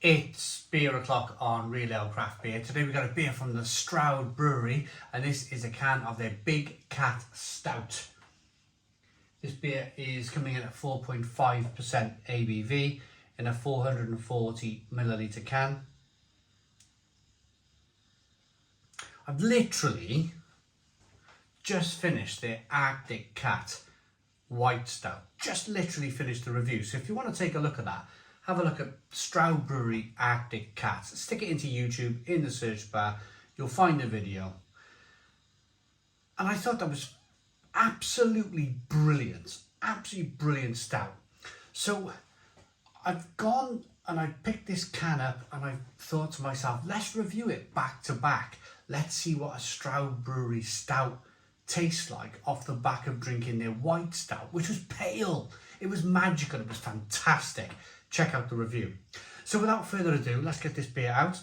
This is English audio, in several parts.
It's beer o'clock on Real Ale Craft Beer. Today we got a beer from the Stroud Brewery, and this is a can of their Big Cat Stout. This beer is coming in at 4.5% ABV in a 440 milliliter can. I've literally just finished their Arctic Cat White Stout. Just literally finished the review. So if you want to take a look at that, have a look at Stroud Brewery Arctic Cat. Stick it into YouTube in the search bar. You'll find the video. And I thought that was absolutely brilliant. Absolutely brilliant stout. So I've gone and I picked this can up and I thought to myself, let's review it back to back. Let's see what a Stroud Brewery stout tastes like off the back of drinking their white stout, which was pale. It was magical. It was fantastic. Check out the review. So without further ado, let's get this beer out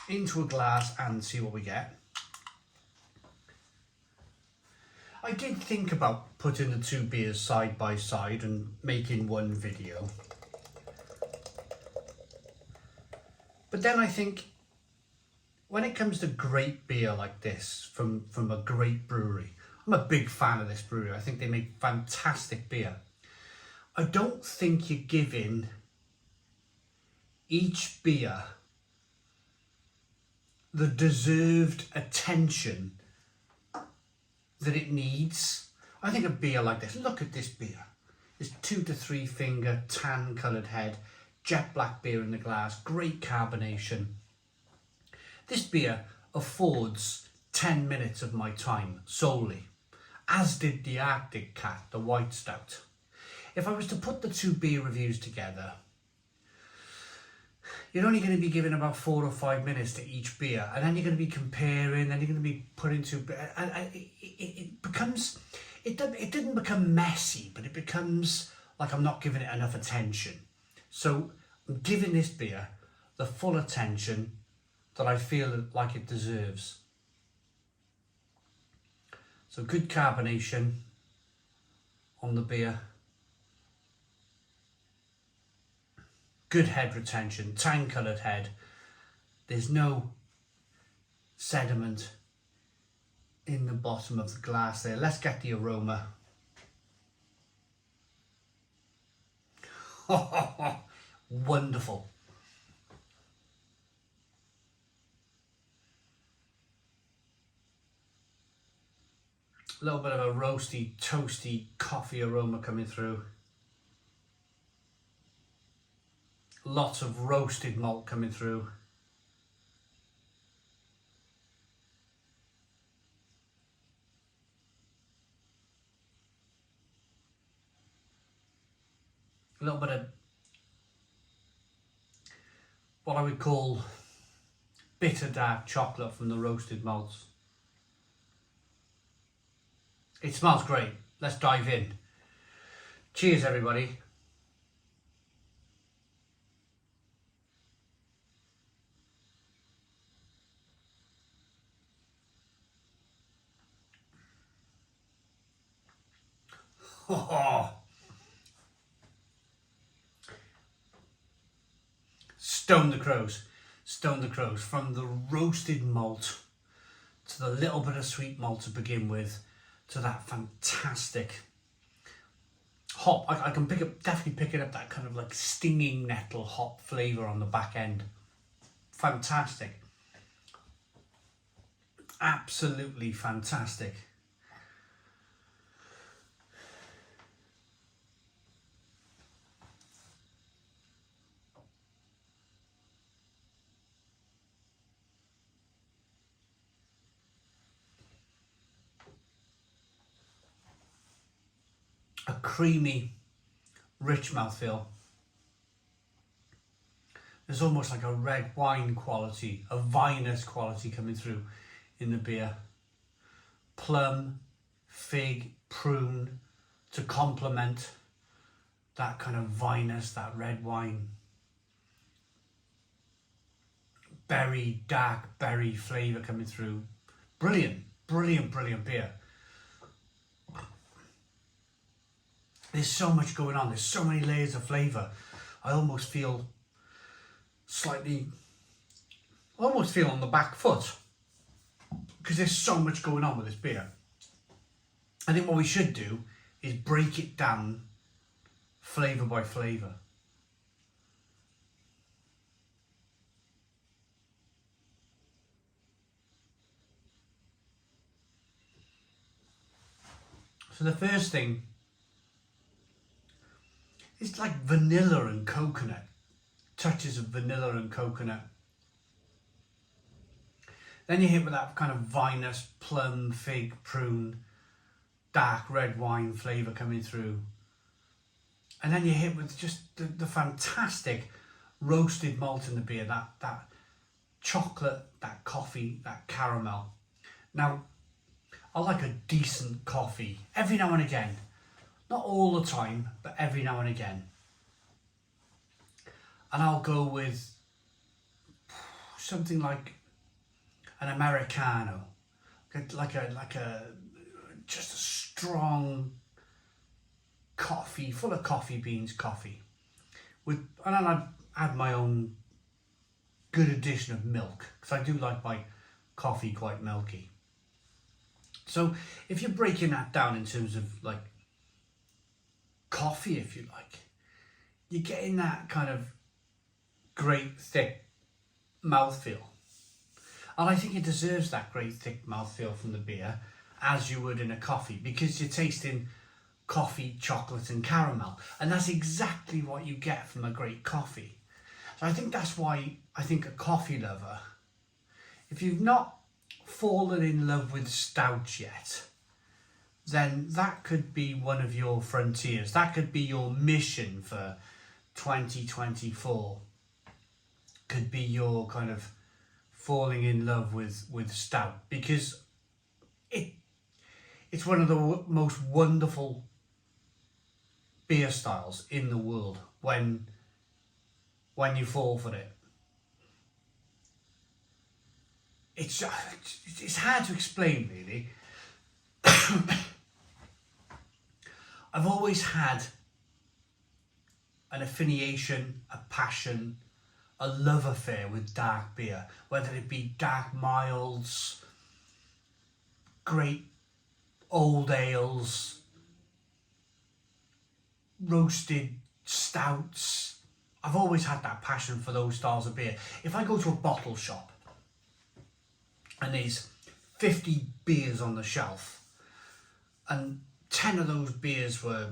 into a glass and see what we get. I did think about putting the two beers side by side and making one video. But then I think when it comes to great beer like this from a great brewery, I'm a big fan of this brewery. I think they make fantastic beer. I don't think you're giving each beer the deserved attention that it needs. I think a beer like this, look at this beer. It's 2 to 3 finger, tan coloured head, jet black beer in the glass, great carbonation. This beer affords 10 minutes of my time solely, as did the Arctic Cat, the White Stout. If I was to put the two beer reviews together, you're only going to be giving about 4 or 5 minutes to each beer, and then you're going to be comparing, and you're going to be putting two, and it becomes, it didn't become messy, but it becomes like I'm not giving it enough attention. So I'm giving this beer the full attention that I feel like it deserves. So good carbonation on the beer. Good head retention, tan coloured head. There's no sediment in the bottom of the glass there. Let's get the aroma. Wonderful. A little bit of a roasty, toasty coffee aroma coming through. Lots of roasted malt coming through. A little bit of what I would call bitter dark chocolate from the roasted malts. It smells great. Let's dive in. Cheers, everybody. Oh. Stone the crows. Stone the crows. From the roasted malt to the little bit of sweet malt to begin with, to that fantastic hop. I can definitely pick it up, that kind of like stinging nettle hop flavour on the back end. Fantastic. Absolutely fantastic. A creamy, rich mouthfeel. There's almost like a red wine quality, a vinous quality coming through in the beer. Plum, fig, prune to complement that kind of vinous, that red wine. Berry, dark berry flavour coming through. Brilliant, brilliant, brilliant beer. There's so much going on. There's so many layers of flavour. I almost feel slightly, almost feel on the back foot, because there's so much going on with this beer. I think what we should do is break it down flavour by flavour. So the first thing is like vanilla and coconut, touches of vanilla and coconut. Then you hit with that kind of vinous, plum, fig, prune, dark red wine flavour coming through. And then you hit with just the fantastic roasted malt in the beer, that chocolate, that coffee, that caramel. Now, I like a decent coffee every now and again. Not all the time, but every now and again. And I'll go with something like an Americano, like a just a strong coffee, full of coffee beans coffee. And then I'd add my own good addition of milk, because I do like my coffee quite milky. So if you're breaking that down in terms of like coffee, if you like, you're getting that kind of great thick mouthfeel. And I think it deserves that great thick mouthfeel from the beer, as you would in a coffee, because you're tasting coffee, chocolate and caramel. And that's exactly what you get from a great coffee. So I think that's why I think a coffee lover, if you've not fallen in love with stouts yet, then that could be one of your frontiers. That could be your mission for 2024. Could be your kind of falling in love with stout, because it's one of the most wonderful beer styles in the world when you fall for it. It's hard to explain, really. I've always had an affiliation, a passion, a love affair with dark beer, whether it be dark milds, great old ales, roasted stouts. I've always had that passion for those styles of beer. If I go to a bottle shop and there's 50 beers on the shelf, and 10 of those beers were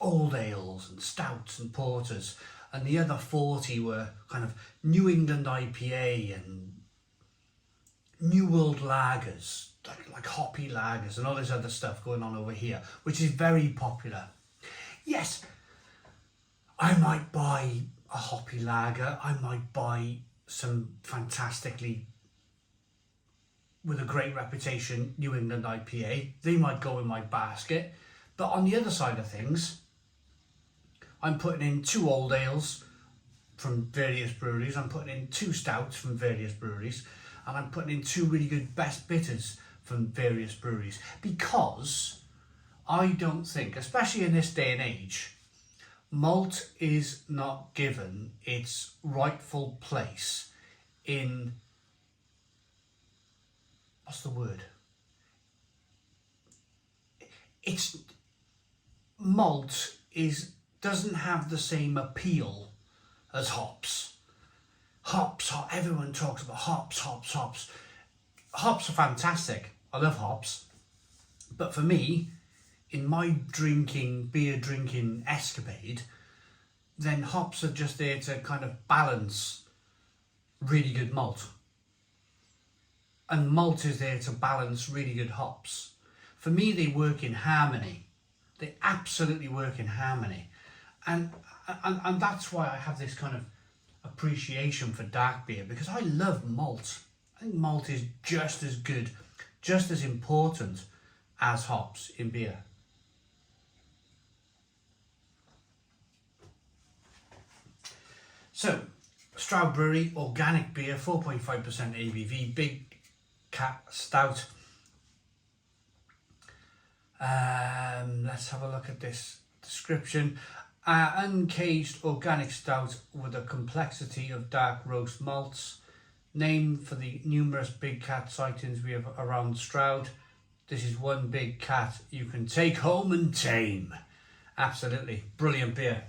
old ales and stouts and porters, and the other 40 were kind of New England IPA and New World lagers, like hoppy lagers and all this other stuff going on over here, which is very popular. Yes, I might buy a hoppy lager, I might buy some fantastically, with a great reputation, New England IPA. They might go in my basket. But on the other side of things, I'm putting in 2 old ales from various breweries, I'm putting in 2 stouts from various breweries, and I'm putting in 2 really good best bitters from various breweries, because I don't think, especially in this day and age, malt is not given its rightful place in, what's the word? Malt doesn't have the same appeal as hops. Everyone talks about hops. Hops are fantastic. I love hops. But for me, in my beer drinking escapade, then hops are just there to kind of balance really good malt. And malt is there to balance really good hops. For me, they work in harmony. They absolutely work in harmony. And that's why I have this kind of appreciation for dark beer, because I love malt. I think malt is just as good, just as important as hops in beer. So, Stroud Brewery, organic beer, 4.5% ABV, big cat stout. Let's have a look at this description. Uncaged organic stout with a complexity of dark roast malts. Named for the numerous big cat sightings we have around Stroud. This is one big cat you can take home and tame. Absolutely brilliant beer.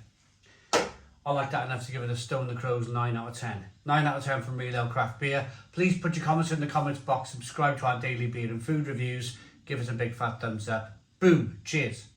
I like that enough to give it a Stone the Crows 9 out of 10. 9 out of 10 from Real Ale Craft Beer. Please put your comments in the comments box. Subscribe to our daily beer and food reviews. Give us a big fat thumbs up. Boom. Cheers.